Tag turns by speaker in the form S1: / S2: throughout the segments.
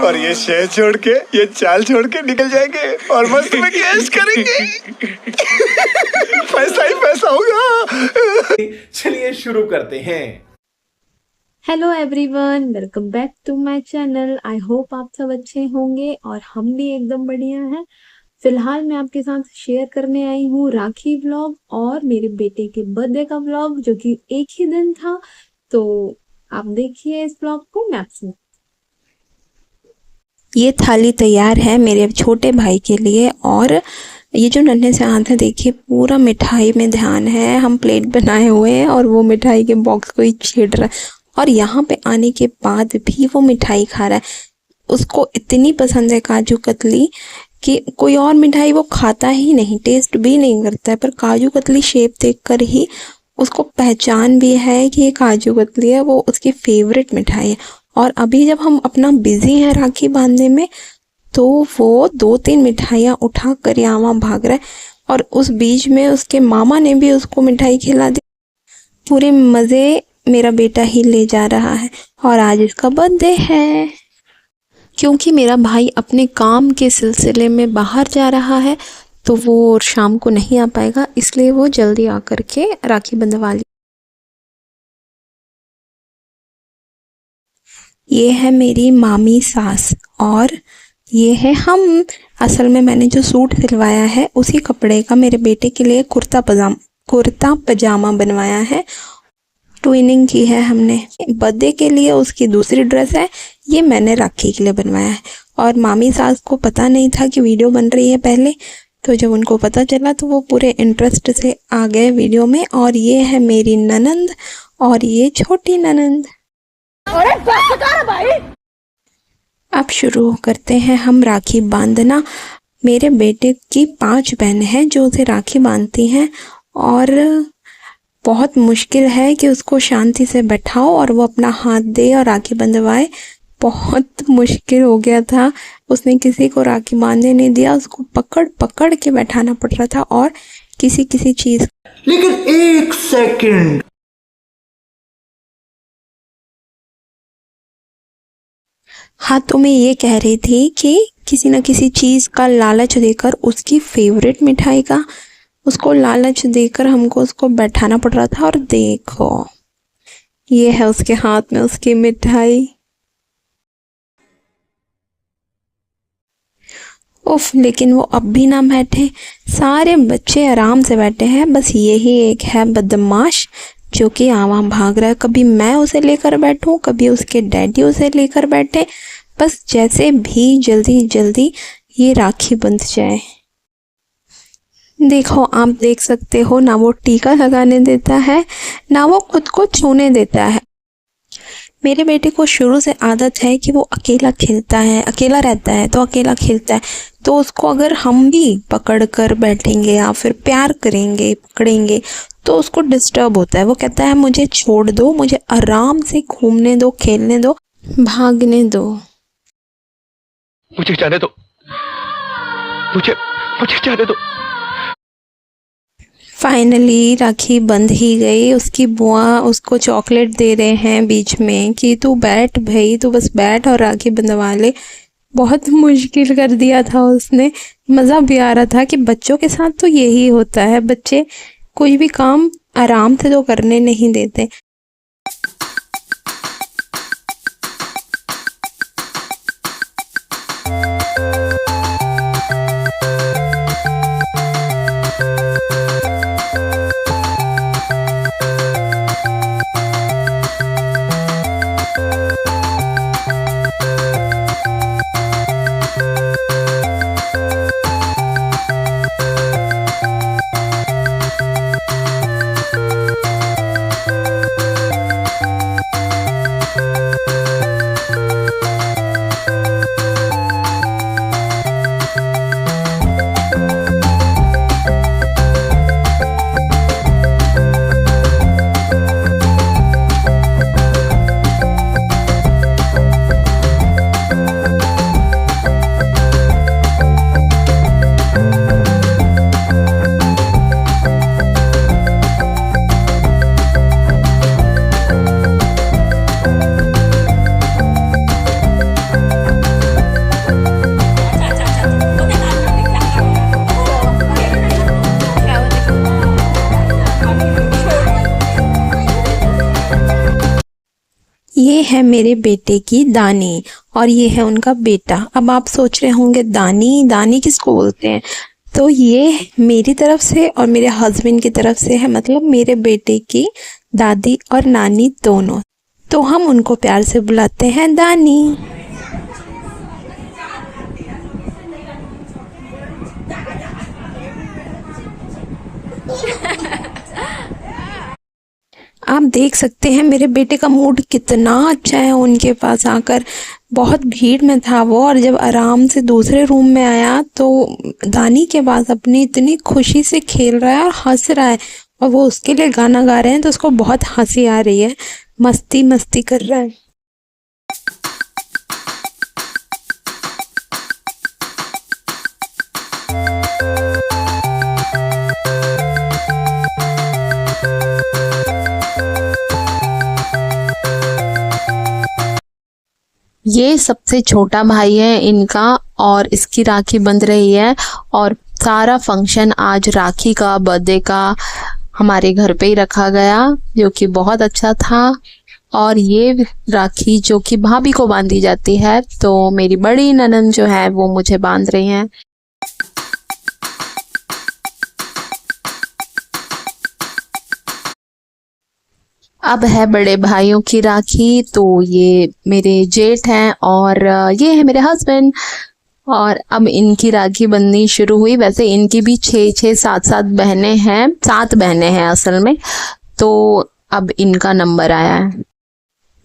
S1: और ये शहर छोड़ के, ये चाल छोड़ के निकल जाएंगे और मस्त में ऐश करेंगे। पैसा ही पैसा होगा।
S2: चलिए शुरू करते हैं।
S3: Hello everyone, welcome back to my channel. I hope आप सब अच्छे होंगे और हम भी एकदम बढ़िया हैं। फिलहाल मैं आपके साथ शेयर करने आई हूँ राखी व्लॉग और मेरे बेटे के बर्थडे का व्लॉग, जो कि एक ही दिन था। तो आप देखिए इस व्लॉग को। मैं आपसे
S4: ये थाली तैयार है मेरे छोटे भाई के लिए। और ये जो नन्हे से हाथ है, देखिए पूरा मिठाई में ध्यान है। हम प्लेट बनाए हुए हैं और वो मिठाई के बॉक्स को ही छेड़ रहा है। और यहाँ पे आने के बाद भी वो मिठाई खा रहा है। उसको इतनी पसंद है काजू कतली कि कोई और मिठाई वो खाता ही नहीं, टेस्ट भी नहीं करता है। पर काजू कतली शेप देखकर ही उसको पहचान भी है कि ये काजू कतली है, वो उसकी फेवरेट मिठाई है। और अभी जब हम अपना बिजी हैं राखी बांधने में, तो वो 2-3 मिठाइयाँ उठा कर यहाँ भाग रहा है। और उस बीच में उसके मामा ने भी उसको मिठाई खिला दी। पूरे मज़े मेरा बेटा ही ले जा रहा है। और आज इसका बर्थडे है। क्योंकि मेरा भाई अपने काम के सिलसिले में बाहर जा रहा है, तो वो शाम को नहीं आ पाएगा, इसलिए वो जल्दी आकर के राखी बंधवा ली। ये है मेरी मामी सास और ये है हम। असल में मैंने जो सूट सिलवाया है उसी कपड़े का मेरे बेटे के लिए कुर्ता पजामा बनवाया है। ट्विनिंग की है हमने। बर्थडे के लिए उसकी दूसरी ड्रेस है, ये मैंने राखी के लिए बनवाया है। और मामी सास को पता नहीं था कि वीडियो बन रही है पहले, तो जब उनको पता चला तो वो पूरे इंटरेस्ट से आ गए वीडियो में। और ये है मेरी ननंद और ये छोटी ननंद।
S5: अरे बस कर भाई।
S4: अब शुरू करते हैं हम राखी बांधना। मेरे बेटे की 5 बहनें हैं जो उसे राखी बांधती हैं। और बहुत मुश्किल है कि उसको शांति से बैठाओ और वो अपना हाथ दे और राखी बंधवाए। बहुत मुश्किल हो गया था। उसने किसी को राखी बांधने नहीं दिया, उसको पकड़ पकड़ के बैठाना पड़ रहा था। और किसी चीज।
S2: लेकिन एक सेकंड,
S4: हाँ, तो मैं ये कह रही थी कि किसी न किसी चीज़ का लालच देकर, उसकी फेवरेट मिठाई का उसको लालच देकर हमको उसको बैठाना पड़ रहा था। और देखो ये है उसके हाथ में उसकी मिठाई। उफ, लेकिन वो अब भी ना बैठे। सारे बच्चे आराम से बैठे हैं, बस यही एक है बदमाश जो कि आवां भाग रहा है। कभी मैं उसे लेकर बैठूं, कभी उसके डैडी उसे लेकर बैठे। बस जैसे भी जल्दी जल्दी ये राखी बंध जाए। देखो, आप देख सकते हो, ना वो टीका लगाने देता है, ना वो खुद को छूने देता है। मेरे बेटे को शुरू से आदत है कि वो अकेला खेलता है, अकेला रहता है तो अकेला खेलता है। तो उसको अगर हम भी पकड़ कर बैठेंगे या फिर प्यार करेंगे, पकड़ेंगे, तो उसको डिस्टर्ब होता है। वो कहता है मुझे छोड़ दो, मुझे आराम से घूमने दो, खेलने दो, भागने दो।
S1: मुझे जाने दो, मुझे जाने दो।
S4: फाइनली राखी बंध ही गई। उसकी बुआ उसको चॉकलेट दे रहे हैं बीच में कि तू बैठ भाई, तू बस बैठ और राखी बंधवा ले। बहुत मुश्किल कर दिया था उसने। मज़ा भी आ रहा था कि बच्चों के साथ तो यही होता है, बच्चे कोई भी काम आराम से तो करने नहीं देते। है मेरे बेटे की दानी और ये है उनका बेटा। अब आप सोच रहे होंगे दानी दानी किसको बोलते हैं, तो ये मेरी तरफ से और मेरे हस्बैंड की तरफ से है, मतलब मेरे बेटे की दादी और नानी दोनों, तो हम उनको प्यार से बुलाते हैं दानी। आप देख सकते हैं मेरे बेटे का मूड कितना अच्छा है उनके पास आकर। बहुत भीड़ में था वो, और जब आराम से दूसरे रूम में आया तो दानी के पास अपनी इतनी खुशी से खेल रहा है और हंस रहा है, और वो उसके लिए गाना गा रहे हैं तो उसको बहुत हंसी आ रही है, मस्ती मस्ती कर रहा है।
S6: ये सबसे छोटा भाई है इनका और इसकी राखी बंध रही है, और सारा फंक्शन आज राखी का, बर्थडे का हमारे घर पे ही रखा गया, जो कि बहुत अच्छा था। और ये राखी जो कि भाभी को बांधी जाती है, तो मेरी बड़ी ननंद जो है वो मुझे बांध रही हैं। अब है बड़े भाइयों की राखी, तो ये मेरे जेठ हैं और ये है मेरे हस्बैंड, और अब इनकी राखी बननी शुरू हुई। वैसे इनकी भी 6-7 बहनें हैं, 7 बहनें हैं असल में, तो अब इनका नंबर आया है।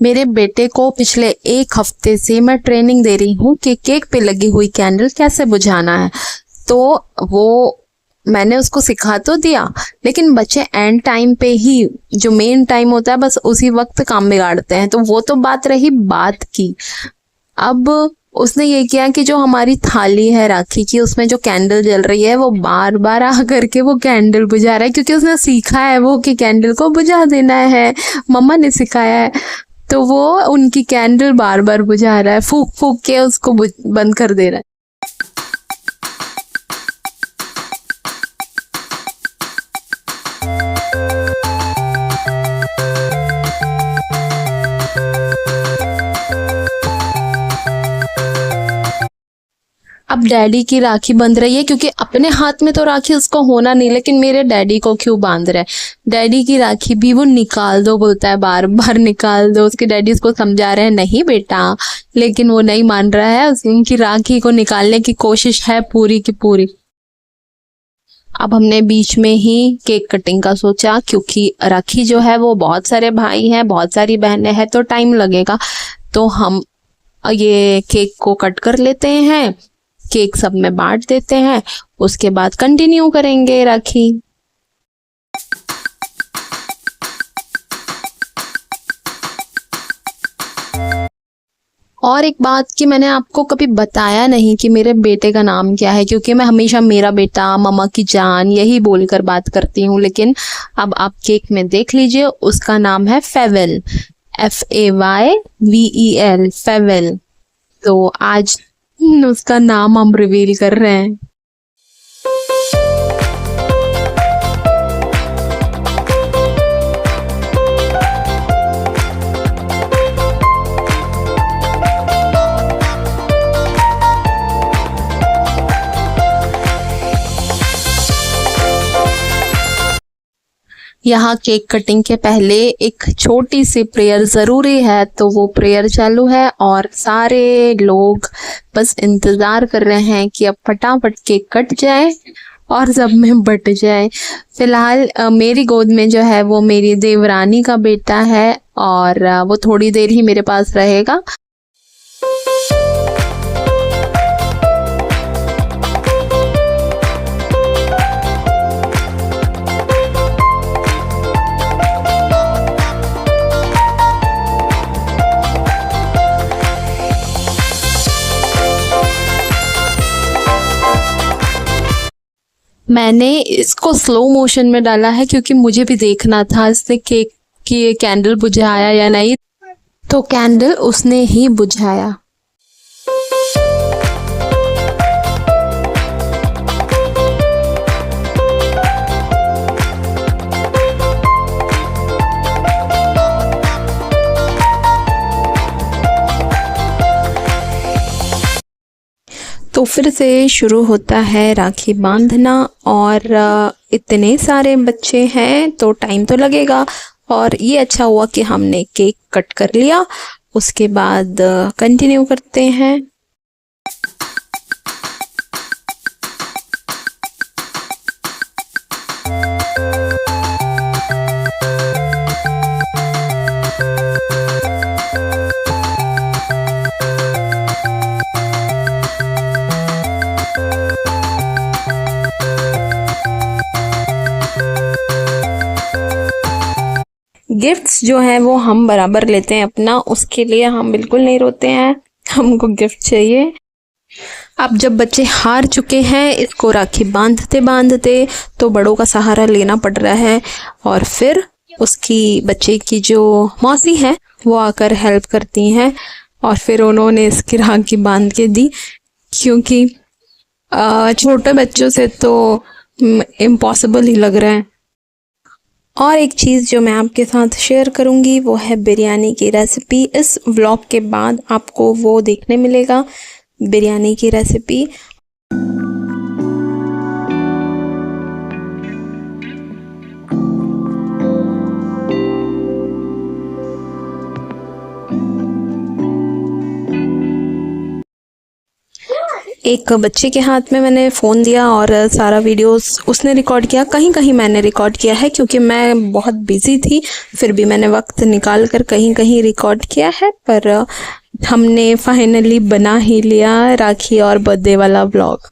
S6: मेरे बेटे को पिछले 1 हफ्ते से मैं ट्रेनिंग दे रही हूँ कि केक पे लगी हुई कैंडल कैसे बुझाना है, तो वो मैंने उसको सिखा तो दिया, लेकिन बच्चे एंड टाइम पे ही, जो मेन टाइम होता है, बस उसी वक्त काम बिगाड़ते हैं। तो वो तो बात रही बात की। अब उसने ये किया कि जो हमारी थाली है राखी की, उसमें जो कैंडल जल रही है, वो बार बार आ करके वो कैंडल बुझा रहा है, क्योंकि उसने सीखा है वो कि कैंडल को बुझा देना है, मम्मा ने सिखाया है। तो वो उनकी कैंडल बार बार बुझा रहा है, फूक फूक के उसको बंद कर दे रहा है। अब डैडी की राखी बंध रही है, क्योंकि अपने हाथ में तो राखी उसको होना नहीं, लेकिन मेरे डैडी को क्यों बांध रहा है। डैडी की राखी भी वो निकाल दो बोलता है, बार बार निकाल दो। उसके डैडी उसको समझा रहे हैं नहीं बेटा, लेकिन वो नहीं मान रहा है। उनकी राखी को निकालने की कोशिश है पूरी की पूरी। अब हमने बीच में ही केक कटिंग का सोचा, क्योंकि राखी जो है वो बहुत सारे भाई हैं, बहुत सारी बहनें हैं, तो टाइम लगेगा। तो हम ये केक को कट कर लेते हैं, केक सब में बांट देते हैं, उसके बाद कंटिन्यू करेंगे राखी। और एक बात कि मैंने आपको कभी बताया नहीं कि मेरे बेटे का नाम क्या है, क्योंकि मैं हमेशा मेरा बेटा, मम्मा की जान यही बोलकर बात करती हूँ, लेकिन अब आप केक में देख लीजिए, उसका नाम है फेवेल, FAYVEL, फेवेल। तो आज उसका नाम हम रिवील कर रहे हैं। यहाँ केक कटिंग के पहले एक छोटी सी प्रेयर ज़रूरी है, तो वो प्रेयर चालू है और सारे लोग बस इंतज़ार कर रहे हैं कि अब फटाफट केक कट जाए और सब में बट जाए। फिलहाल मेरी गोद में जो है वो मेरी देवरानी का बेटा है और वो थोड़ी देर ही मेरे पास रहेगा। मैंने इसको स्लो मोशन में डाला है क्योंकि मुझे भी देखना था इसने केक की कैंडल बुझाया या नहीं, तो कैंडल उसने ही बुझाया।
S4: तो फिर से शुरू होता है राखी बांधना और इतने सारे बच्चे हैं तो टाइम तो लगेगा। और ये अच्छा हुआ कि हमने केक कट कर लिया। उसके बाद कंटिन्यू करते हैं। गिफ्ट्स जो है वो हम बराबर लेते हैं अपना, उसके लिए हम बिल्कुल नहीं रोते हैं, हमको गिफ्ट चाहिए। अब जब बच्चे हार चुके हैं इसको राखी बांधते बांधते तो बड़ों का सहारा लेना पड़ रहा है। और फिर उसकी बच्चे की जो मौसी है वो आकर हेल्प करती हैं और फिर उन्होंने इसकी राखी बांध के दी, क्योंकि छोटे बच्चों से तो इम्पॉसिबल ही लग रहा है। और एक चीज़ जो मैं आपके साथ शेयर करूंगी वो है बिरयानी की रेसिपी। इस व्लॉग के बाद आपको वो देखने मिलेगा, बिरयानी की रेसिपी। एक बच्चे के हाथ में मैंने फ़ोन दिया और सारा वीडियोस उसने रिकॉर्ड किया। कहीं कहीं मैंने रिकॉर्ड किया है क्योंकि मैं बहुत बिजी थी, फिर भी मैंने वक्त निकाल कर कहीं कहीं रिकॉर्ड किया है। पर हमने फाइनली बना ही लिया राखी और बर्थडे वाला व्लॉग।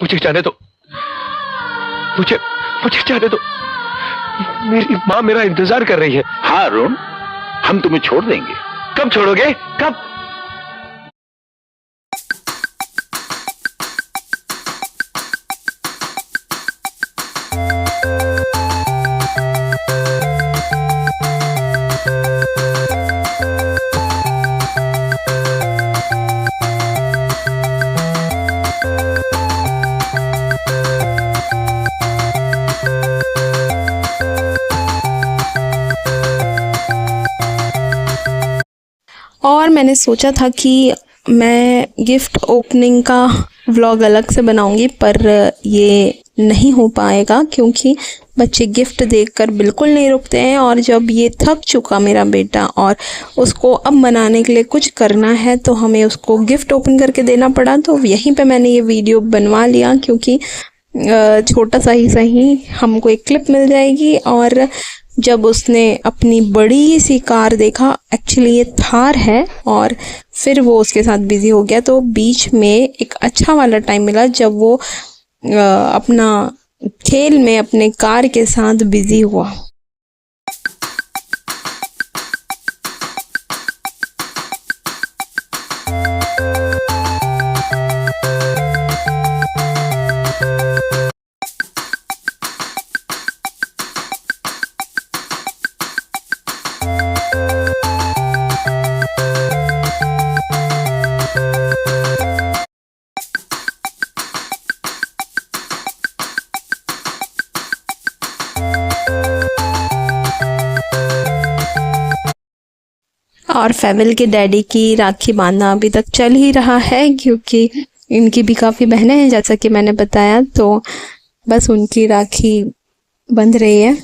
S1: मुझे जाने दो, मुझे जाने दो। मेरी माँ मेरा इंतजार कर रही है।
S7: हाँ अरुण, हम तुम्हें छोड़ देंगे।
S1: कब छोड़ोगे? कब?
S4: और मैंने सोचा था कि मैं गिफ्ट ओपनिंग का व्लॉग अलग से बनाऊंगी, पर ये नहीं हो पाएगा क्योंकि बच्चे गिफ्ट देखकर बिल्कुल नहीं रुकते हैं। और जब ये थक चुका मेरा बेटा और उसको अब मनाने के लिए कुछ करना है तो हमें उसको गिफ्ट ओपन करके देना पड़ा। तो यहीं पे मैंने ये वीडियो बनवा लिया क्योंकि छोटा सा ही सही हमको एक क्लिप मिल जाएगी। और जब उसने अपनी बड़ी सी कार देखा, एक्चुअली ये थार है, और फिर वो उसके साथ बिजी हो गया, तो बीच में एक अच्छा वाला टाइम मिला जब वो अपना खेल में अपने कार के साथ बिजी हुआ। और फैमिल के डैडी की राखी बांधना अभी तक चल ही रहा है क्योंकि इनकी भी काफ़ी बहनें हैं जैसा कि मैंने बताया, तो बस उनकी राखी बंध रही है।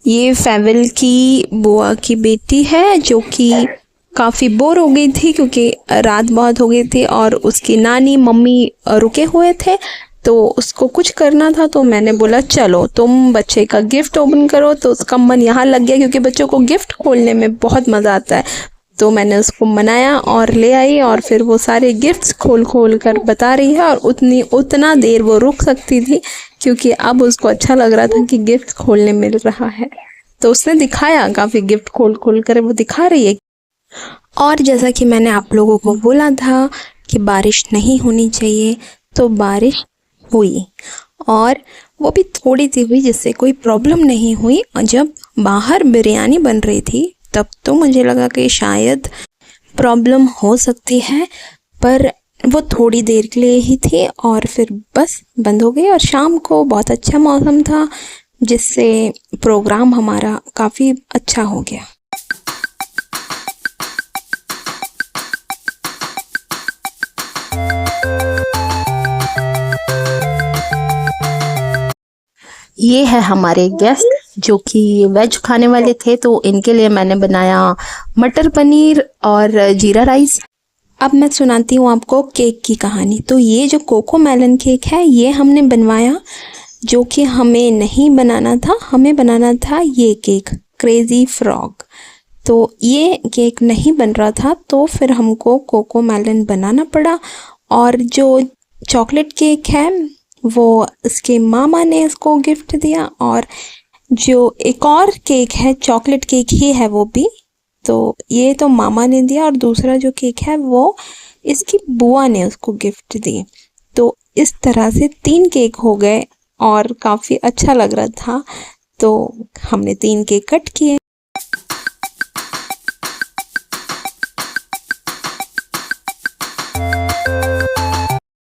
S4: ये फैविल की बुआ की बेटी है जो कि काफ़ी बोर हो गई थी क्योंकि रात बहुत हो गई थी और उसकी नानी मम्मी रुके हुए थे, तो उसको कुछ करना था। तो मैंने बोला चलो तुम बच्चे का गिफ्ट ओपन करो, तो उसका मन यहाँ लग गया क्योंकि बच्चों को गिफ्ट खोलने में बहुत मज़ा आता है। तो मैंने उसको मनाया और ले आई और फिर वो सारे गिफ्ट्स खोल खोल कर बता रही है। और उतना देर वो रुक सकती थी क्योंकि अब उसको अच्छा लग रहा था कि गिफ्ट खोलने मिल रहा है, तो उसने दिखाया, काफ़ी गिफ्ट खोल खोल कर वो दिखा रही है। और जैसा कि मैंने आप लोगों को बोला था कि बारिश नहीं होनी चाहिए, तो बारिश हुई और वो भी थोड़ी सी हुई, जिससे कोई प्रॉब्लम नहीं हुई। और जब बाहर बिरयानी बन रही थी तब तो मुझे लगा कि शायद प्रॉब्लम हो सकती है, पर वो थोड़ी देर के लिए ही थी और फिर बस बंद हो गई। और शाम को बहुत अच्छा मौसम था, जिससे प्रोग्राम हमारा काफ़ी अच्छा हो गया।
S6: ये है हमारे गेस्ट जो कि वेज खाने वाले थे, तो इनके लिए मैंने बनाया मटर पनीर और जीरा राइस।
S4: अब मैं सुनाती हूँ आपको केक की कहानी। तो ये जो कोको मेलन केक है ये हमने बनवाया, जो कि हमें नहीं बनाना था, हमें बनाना था ये केक क्रेज़ी फ्रॉग। तो ये केक नहीं बन रहा था, तो फिर हमको कोको मेलन बनाना पड़ा। और जो चॉकलेट केक है वो इसके मामा ने इसको गिफ्ट दिया, और जो एक और केक है चॉकलेट केक ही है वो भी, तो ये तो मामा ने दिया, और दूसरा जो केक है वो इसकी बुआ ने उसको गिफ्ट दिए। तो इस तरह से 3 केक हो गए और काफ़ी अच्छा लग रहा था, तो हमने 3 केक कट किए।